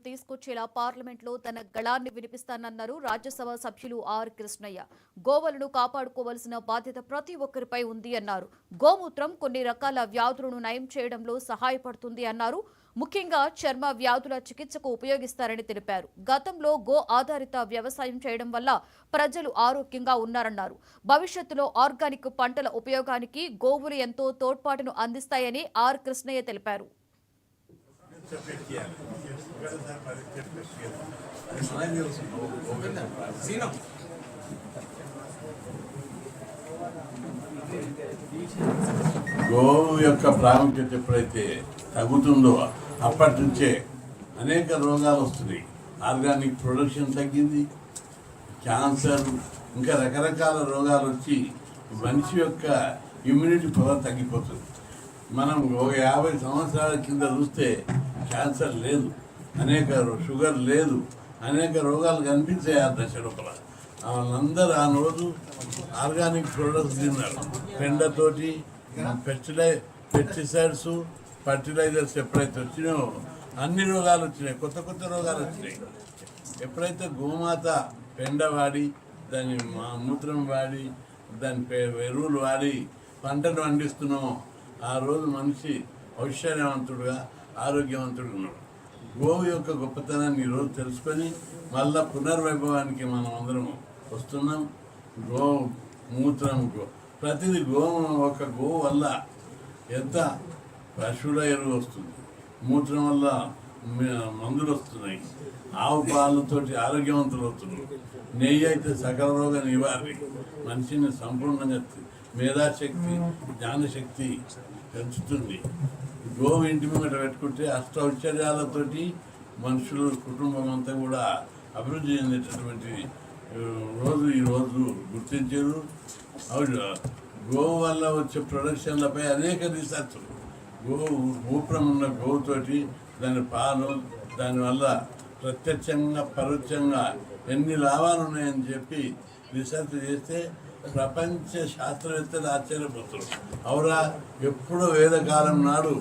తీసుకొచ్చేలా పార్లమెంట్లో తన గళాన్ని వినిపిస్తానన్నారు రాజ్యసభ సభ్యులు ఆర్ కృష్ణయ్య. గోవులను కాపాడుకోవాల్సిన బాధ్యత ప్రతి ఒక్కరిపై ఉంది అన్నారు. గోమూత్రం కొన్ని రకాల వ్యాధులను నయం చేయడంలో సహాయపడుతుంది అన్నారు. ముఖ్యంగా చర్మ వ్యాధుల చికిత్సకు ఉపయోగిస్తారని తెలిపారు. గతంలో గో ఆధారిత వ్యవసాయం చేయడం వల్ల ప్రజలు ఆరోగ్యంగా ఉన్నారన్నారు. భవిష్యత్తులో ఆర్గానిక్ పంటల ఉపయోగానికి గోవులు ఎంతో తోడ్పాటును అందిస్తాయని ఆర్ కృష్ణయ్య తెలిపారు. గోవు యొక్క ప్రాముఖ్యత ఎప్పుడైతే తగ్గుతుందో అప్పటి నుంచే అనేక రోగాలు వస్తున్నాయి. ఆర్గానిక్ ప్రొడక్షన్ తగ్గింది, క్యాన్సర్, ఇంకా రకరకాల రోగాలు వచ్చి మనిషి యొక్క ఇమ్యూనిటీ పవర్ తగ్గిపోతుంది. మనం ఒక 50 సంవత్సరాల కింద చూస్తే క్యాన్సర్ లేదు, అనేక షుగర్ లేదు, అనేక రోగాలు కనిపించాయి ఆ దశ లోపల. వాళ్ళందరూ ఆ రోజు ఆర్గానిక్ ప్రొడక్ట్స్ తిన్నారు. పెండతోటి పెస్టిసైడ్స్, ఫర్టిలైజర్స్ ఎప్పుడైతే వచ్చినాయో అన్ని రోగాలు వచ్చినాయి, కొత్త కొత్త రోగాలు వచ్చినాయి. ఎప్పుడైతే గోమాత పెండ వాడి, దాని మూత్రం వాడి, దాని ఎరువులు వాడి పంటను పండిస్తున్నామో ఆ రోజు మనిషి ఐశ్వర్యవంతుడుగా ఆరోగ్యవంతుడు ఉన్నాడు. గోవు యొక్క గొప్పతనాన్ని ఈరోజు తెలుసుకొని మళ్ళా పునర్వైభవానికి మనం అందరం వస్తున్నాం. గో మూత్రం ప్రతిదీ ఒక గోవు వల్ల ఎంత పశువుల ఎరువు వస్తుంది, మూత్రం వల్ల మందులు వస్తున్నాయి, ఆవు పాలతోటి ఆరోగ్యవంతులు అవుతున్నారు. నెయ్యి అయితే సకల రోగ నివారణ, మనిషిని సంపూర్ణంగా మేధాశక్తి, జ్ఞానశక్తి పెంచుతుంది. గోవు ఇంటి ముంగట పెట్టుకుంటే అష్టౌశ్వర్యాలతోటి మనుషులు కుటుంబం అంతా కూడా అభివృద్ధి చెందేటటువంటి రోజు ఈరోజు గుర్తించారు. గోవు వల్ల వచ్చే ప్రొడక్షన్లపై అనేక రీసెర్చ్లు, గోవు మూత్రం ఉన్న గోవుతోటి దాని పాలు, దానివల్ల ప్రత్యక్షంగా పరోక్షంగా ఎన్ని లాభాలు ఉన్నాయని చెప్పి రీసెర్చ్ చేస్తే ప్రపంచ శాస్త్రవేత్తలు ఆశ్చర్యపోతారు. అవురా, ఎప్పుడో వేదకాలం నాడు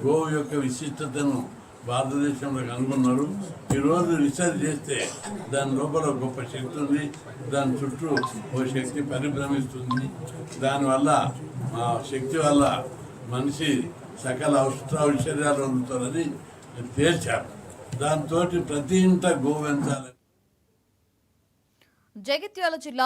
గోవు యొక్క విశిష్టతను భారతదేశంలో కనుగొన్నారు. ఈరోజు రీసెర్చ్ చేస్తే దాని లోపల గొప్ప శక్తి ఉంది, దాని చుట్టూ ఓ శక్తి పరిభ్రమిస్తుంది. దానివల్ల ఆ శక్తి వల్ల మనిషి సకల ఐశ్వర్యాలు పొందుతారని తేల్చారు. దాంతో ప్రతి ఇంట గోవు పెంచాలి. జగిత్యాల జిల్లా